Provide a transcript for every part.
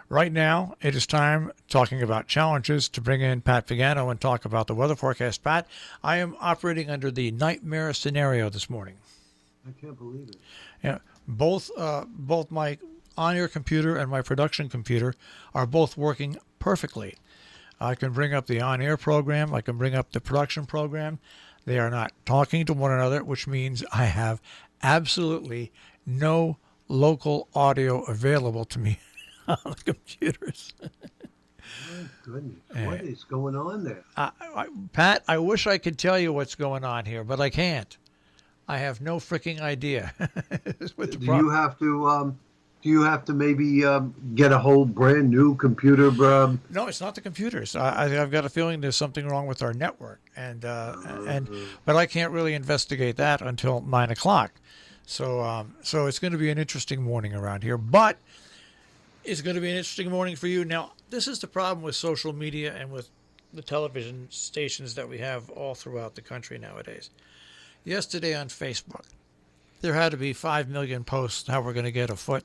Right now, it is time talking about challenges to bring in Pat Pagano and talk about the weather forecast. Pat, I am operating under the nightmare scenario this morning. I can't believe it. Yeah, both my on-air computer and my production computer are both working perfectly. I can bring up the on-air program. I can bring up the production program. They are not talking to one another, which means I have absolutely no local audio available to me on the computers. My goodness, Uh, what is going on there? Pat, I wish I could tell you what's going on here, but I can't. I have no freaking idea. What the Do pro- you have to maybe get a whole brand new computer? No, it's not the computers. I've got a feeling there's something wrong with our network, and Uh, but I can't really investigate that until 9 o'clock. So it's going to be an interesting morning around here, but it's going to be an interesting morning for you. Now, this is the problem with social media and with the television stations that we have all throughout the country nowadays. Yesterday on Facebook, there had to be 5 million posts how we're going to get a foot,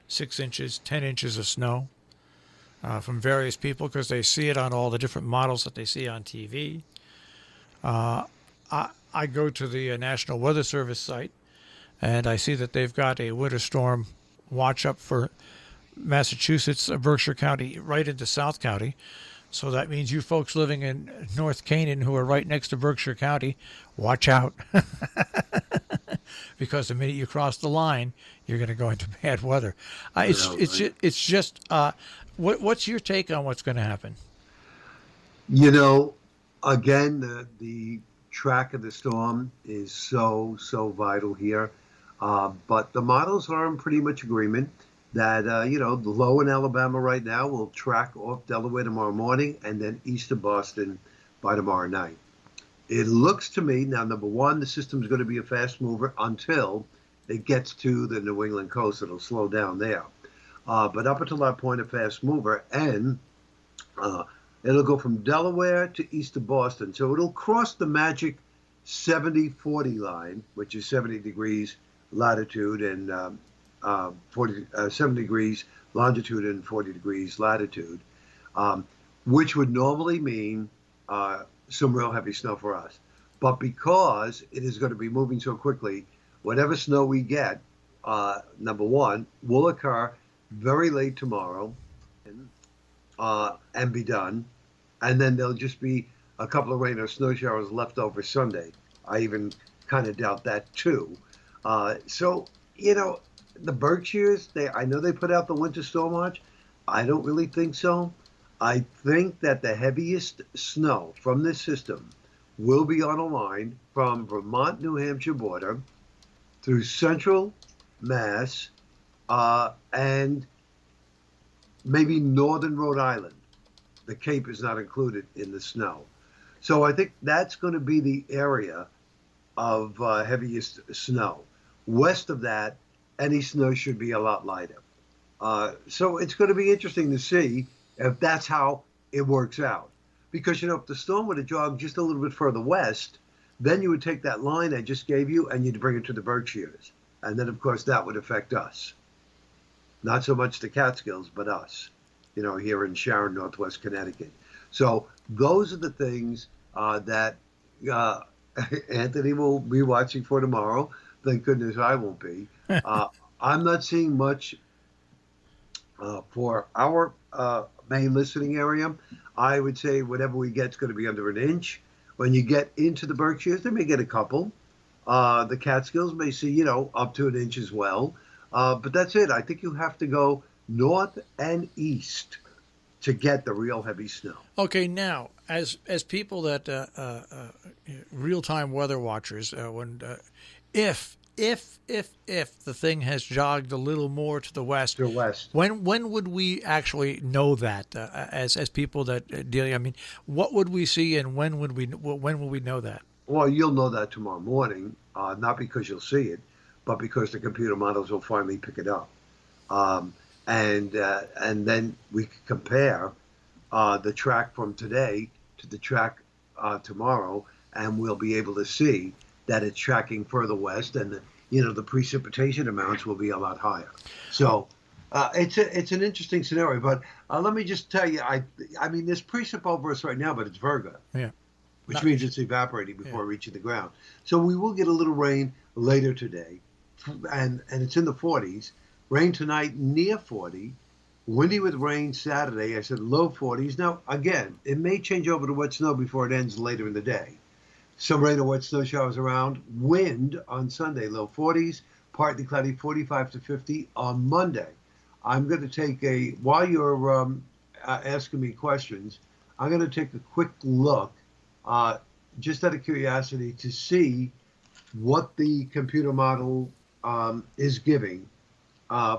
6 inches, 10 inches of snow from various people because they see it on all the different models that they see on TV. I go to the National Weather Service site and I see that they've got a winter storm watch up for Massachusetts, Berkshire County, right into South County. So that means you folks living in North Canaan who are right next to Berkshire County, watch out. Because the minute you cross the line, you're going to go into bad weather. I It's know, it's right? it's just what's your take on what's going to happen? You know, again, the track of the storm is so vital here. But the models are in pretty much agreement that the low in Alabama right now will track off Delaware tomorrow morning and then east of Boston by tomorrow night. It looks to me now, number one, the system's going to be a fast mover until it gets to the New England coast. It'll slow down there. But up until that point, a fast mover, and uh, it'll go from Delaware to east of Boston. So it'll cross the magic 70-40 line, which is 70 degrees latitude and 7 degrees longitude and 40 degrees latitude, um, which would normally mean some real heavy snow for us. But because it is going to be moving so quickly, whatever snow we get, number one, will occur very late tomorrow and be done. And then there'll just be a couple of rain or snow showers left over Sunday. I even kind of doubt that too. So, the Berkshires, I know they put out the winter storm watch. I don't really think so. I think that the heaviest snow from this system will be on a line from Vermont, New Hampshire border through central Mass and maybe northern Rhode Island. The Cape is not included in the snow. So I think that's going to be the area of heaviest snow. West of that, any snow should be a lot lighter. So it's going to be interesting to see if that's how it works out. Because, if the storm would have jogged just a little bit further west, then you would take that line I just gave you and you'd bring it to the Berkshires. And then, of course, that would affect us. Not so much the Catskills, but us, here in Sharon, Northwest Connecticut. So those are the things that Anthony will be watching for tomorrow. Thank goodness I won't be. I'm not seeing much for our main listening area. I would say whatever we get is going to be under an inch. When you get into the Berkshires, they may get a couple. The Catskills may see, up to an inch as well. But that's it. I think you have to go north and east to get the real heavy snow. Okay, now as people that real time weather watchers, if the thing has jogged a little more to the west, To west. when would we actually know that as people that deal? I mean, what would we see, and when would we know that? Well, you'll know that tomorrow morning, not because you'll see it, but because the computer models will finally pick it up. And then we can compare the track from today to the track tomorrow, and we'll be able to see that it's tracking further west, and the precipitation amounts will be a lot higher. So It's an interesting scenario, but let me just tell you, I mean, there's precip over us right now, but it's Virgo, Yeah. which means it's evaporating before reaching the ground. So we will get a little rain later today, and it's in the 40s. Rain tonight near 40. Windy with rain Saturday. I said low 40s. Now again, it may change over to wet snow before it ends later in the day. Some rain or wet snow showers around. Wind on Sunday, low 40s. Partly cloudy, 45 to 50 on Monday. I'm going to take while you're asking me questions, I'm going to take a quick look, just out of curiosity, to see what the computer model is giving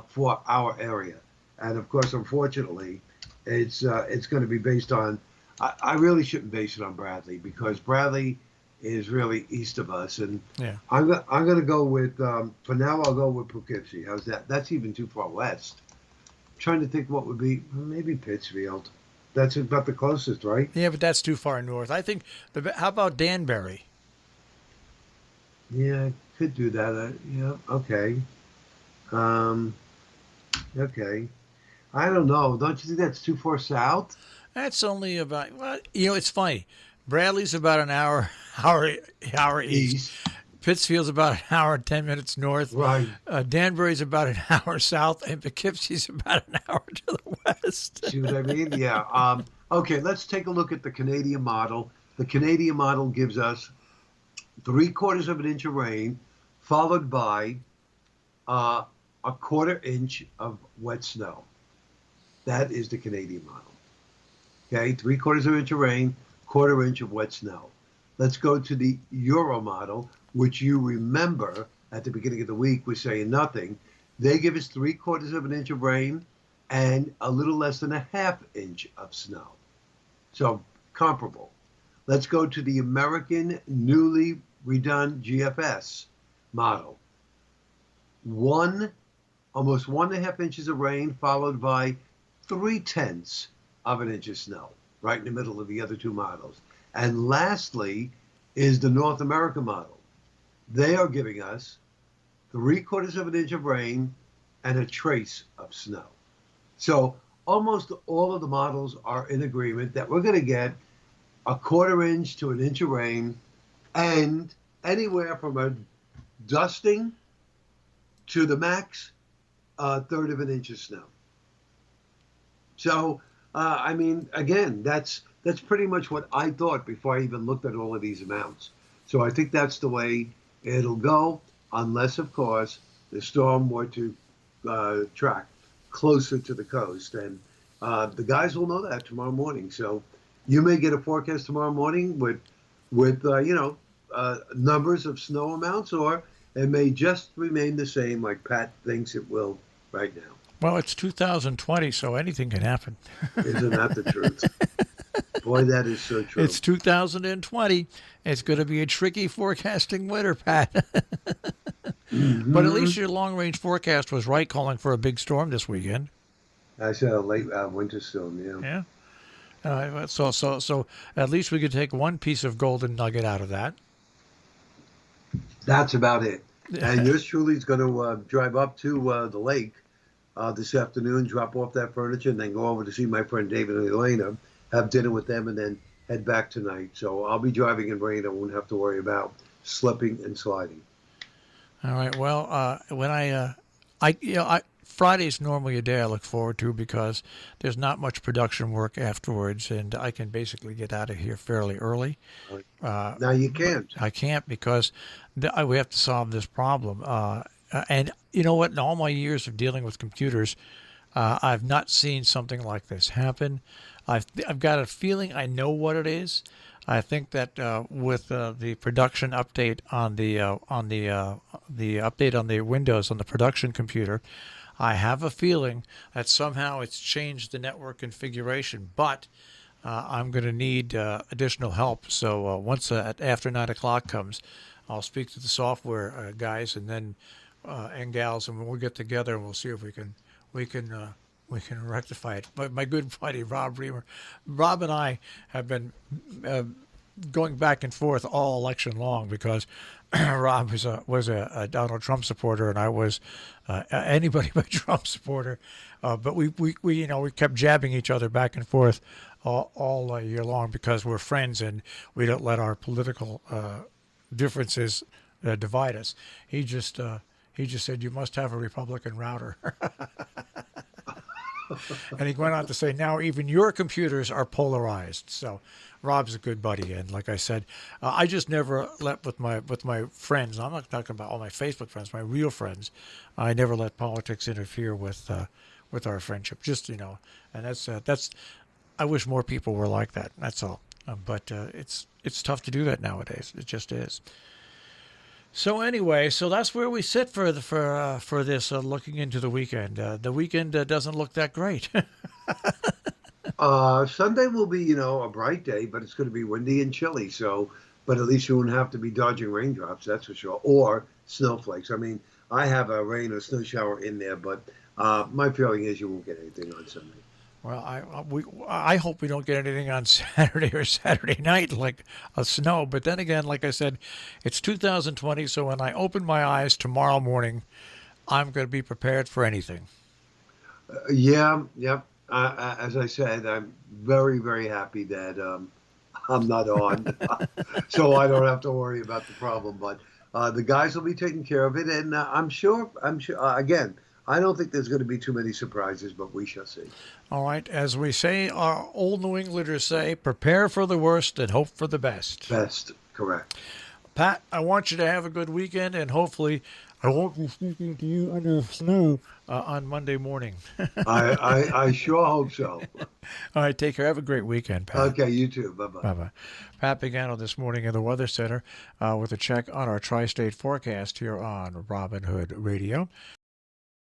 for our area. And of course, unfortunately, it's going to be based on. I really shouldn't base it on Bradley, because Bradley is really east of us, and I'm going to go with for now. I'll go with Poughkeepsie. How's that? That's even too far west. I'm trying to think what would be maybe Pittsfield. That's about the closest, right? Yeah, but that's too far north. I think. How about Danbury? Yeah, could do that. Yeah, okay. Okay. I don't know. Don't you think that's too far south? That's only about. Well, it's funny. Bradley's about an hour east. Pittsfield's about an hour and 10 minutes north. Right. Danbury's about an hour south, and Poughkeepsie's about an hour to the west. See what I mean? Yeah. Okay, let's take a look at the Canadian model. The Canadian model gives us 3/4 of an inch of rain, followed by a 1/4 inch of wet snow. That is the Canadian model. Okay, 3/4 of an inch of rain, 1/4 inch of wet snow. Let's go to the Euro model, which you remember at the beginning of the week was saying nothing. They give us 3/4 of an inch of rain and a little less than a 1/2 inch of snow. So comparable. Let's go to the American newly redone GFS model. Almost 1.5 inches of rain, followed by 3/10 of an inch of snow, right in the middle of the other two models. And lastly is the North America model. They are giving us 3/4 of an inch of rain and a trace of snow. So almost all of the models are in agreement that we're going to get a 1/4 inch to an inch of rain and anywhere from a dusting to the max, 1/3 of an inch of snow. So, I mean, again, that's pretty much what I thought before I even looked at all of these amounts. So I think that's the way it'll go, unless, of course, the storm were to track closer to the coast. And the guys will know that tomorrow morning. So you may get a forecast tomorrow morning with numbers of snow amounts, or it may just remain the same like Pat thinks it will right now. Well, it's 2020, so anything can happen. Isn't that the truth? Boy, that is so true. It's 2020. It's going to be a tricky forecasting winter, Pat. Mm-hmm. But at least your long-range forecast was right, calling for a big storm this weekend. I said a late winter storm, yeah. Yeah. So at least we could take one piece of golden nugget out of that. That's about it. And yours truly is going to drive up to the lake this afternoon, drop off that furniture, and then go over to see my friend David and Elena, have dinner with them, and then head back tonight. So I'll be driving in rain. I won't have to worry about slipping and sliding. All right. Well, when Friday's normally a day I look forward to because there's not much production work afterwards, and I can basically get out of here fairly early. Now you can't. I can't because we have to solve this problem. And you know what? In all my years of dealing with computers, I've not seen something like this happen. I've got a feeling I know what it is. I think that with the production update on the update on the Windows on the production computer, I have a feeling that somehow it's changed the network configuration. But I'm going to need additional help. So once after 9 o'clock comes, I'll speak to the software guys and then and gals, and we'll get together and we'll see if we can rectify it. But my good buddy Rob Reamer, Rob and I have been going back and forth all election long because Rob was a Donald Trump supporter, and I was anybody but Trump supporter. But we kept jabbing each other back and forth all year long because we're friends and we don't let our political differences divide us. He just said, "You must have a Republican router." And he went on to say, "Now even your computers are polarized." So Rob's a good buddy, and like I said, I just never let with my friends. I'm not talking about all my Facebook friends, my real friends. I never let politics interfere with our friendship. Just and that's. I wish more people were like that. That's all. But it's tough to do that nowadays. It just is. So anyway, so that's where we sit for this looking into the weekend. The weekend doesn't look that great. Sunday will be, a bright day, but it's going to be windy and chilly. So, but at least you won't have to be dodging raindrops, that's for sure, or snowflakes. I mean, I have a rain or snow shower in there, but my feeling is you won't get anything on Sunday. Well, I hope we don't get anything on Saturday or Saturday night like a snow. But then again, like I said, it's 2020, so when I open my eyes tomorrow morning, I'm going to be prepared for anything. Yeah. As I said, I'm very, very happy that I'm not on, so I don't have to worry about the problem. But the guys will be taking care of it, and I'm sure. Again, I don't think there's going to be too many surprises, but we shall see. All right, as we say, our old New Englanders say, prepare for the worst and hope for the best. Best, correct. Pat, I want you to have a good weekend, and hopefully I won't be speaking to you under snow on Monday morning. I sure hope so. All right, take care. Have a great weekend, Pat. Okay, you too. Bye-bye. Bye-bye. Pat Pagano this morning in the Weather Center with a check on our tri-state forecast here on Robin Hood Radio.